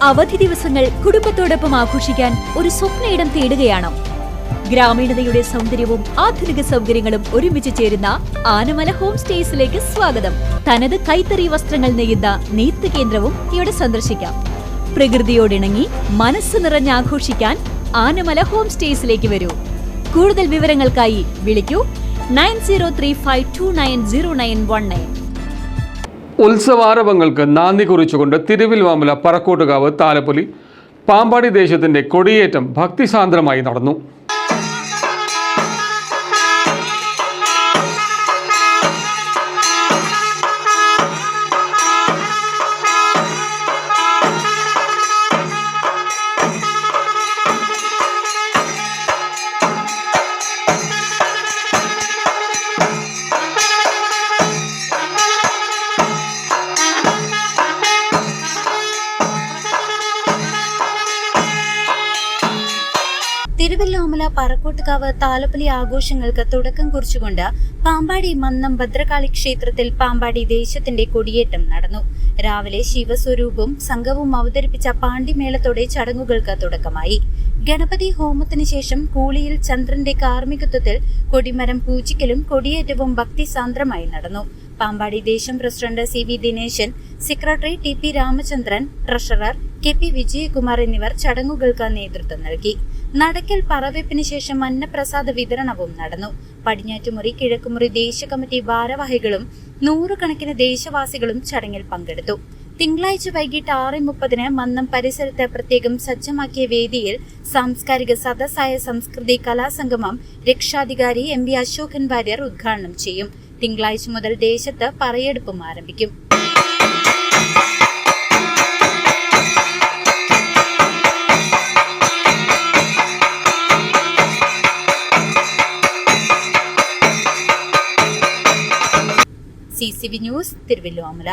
അവധി ദിവസങ്ങൾ കുടുംബത്തോടൊപ്പം ആഘോഷിക്കാൻ ഒരു സ്വപ്നയിടം തേടുകയാണോ? ഗ്രാമീണതയുടെ സൗന്ദര്യവും ആധുനിക സൗകര്യങ്ങളും ഒരുമിച്ച് ചേരുന്ന ആനമല ഹോം സ്റ്റേസിലേക്ക് സ്വാഗതം. തനത് കൈത്തറി വസ്ത്രങ്ങൾ നെയ്യുന്ന നെയ്ത്ത് കേന്ദ്രവും ഇവിടെ സന്ദർശിക്കാം. പ്രകൃതിയോടിണങ്ങി മനസ്സ് നിറഞ്ഞ് ആഘോഷിക്കാൻ ആനമല ഹോം സ്റ്റേസിലേക്ക് വരൂ. കൂടുതൽ വിവരങ്ങൾക്കായി വിളിക്കൂ 9035290919. ഉത്സവാരവങ്ങൾക്ക് നാന്ദി കുറിച്ചുകൊണ്ട് തിരുവില്വാമല പറക്കോട്ടുകാവ് താലപ്പൊലി പാമ്പാടി ദേശത്തിന്റെ കൊടിയേറ്റം ഭക്തിസാന്ദ്രമായി നടന്നു. തിരുവല്ലോമല പറക്കോട്ടുകാവ് താലപ്പൊലി ആഘോഷങ്ങൾക്ക് തുടക്കം കുറിച്ചുകൊണ്ട് പാമ്പാടി മന്നം ഭദ്രകാളി ക്ഷേത്രത്തിൽ പാമ്പാടി ദേശത്തിന്റെ കൊടിയേറ്റം നടന്നു. രാവിലെ ശിവസ്വരൂപവും സംഘവും അവതരിപ്പിച്ച പാണ്ടിമേളത്തോടെ ചടങ്ങുകൾക്ക് തുടക്കമായി. ഗണപതി ഹോമത്തിന് ശേഷം കൂളിയിൽ ചന്ദ്രന്റെ കാർമ്മികത്വത്തിൽ കൊടിമരം പൂജിക്കലും കൊടിയേറ്റവും ഭക്തിസാന്ദ്രമായി നടന്നു. പാമ്പാടി ദേശം president CV Dineshan, secretary TP Ramachandran, treasurer KP Vijayakumar എന്നിവർ ചടങ്ങുകൾക്ക് നേതൃത്വം നൽകി. നടക്കൽ പറവെപ്പിന് ശേഷം അന്നപ്രസാദ വിതരണവും നടന്നു. പടിഞ്ഞാറ്റുമുറി കിഴക്കുമുറി ദേശ കമ്മിറ്റി ഭാരവാഹികളും നൂറുകണക്കിന് ദേശവാസികളും ചടങ്ങിൽ പങ്കെടുത്തു. തിങ്കളാഴ്ച വൈകിട്ട് 6:30 മന്നം പരിസരത്ത് പ്രത്യേകം സജ്ജമാക്കിയ വേദിയിൽ സാംസ്കാരിക സദസ്സായ സംസ്കൃതി കലാസംഗമം രക്ഷാധികാരി MV അശോകൻ വാര്യർ ഉദ്ഘാടനം ചെയ്യും. തിങ്കളാഴ്ച മുതൽ ദേശത്ത് പറയെടുപ്പും ആരംഭിക്കും. CCV news, Thiruvilwamala.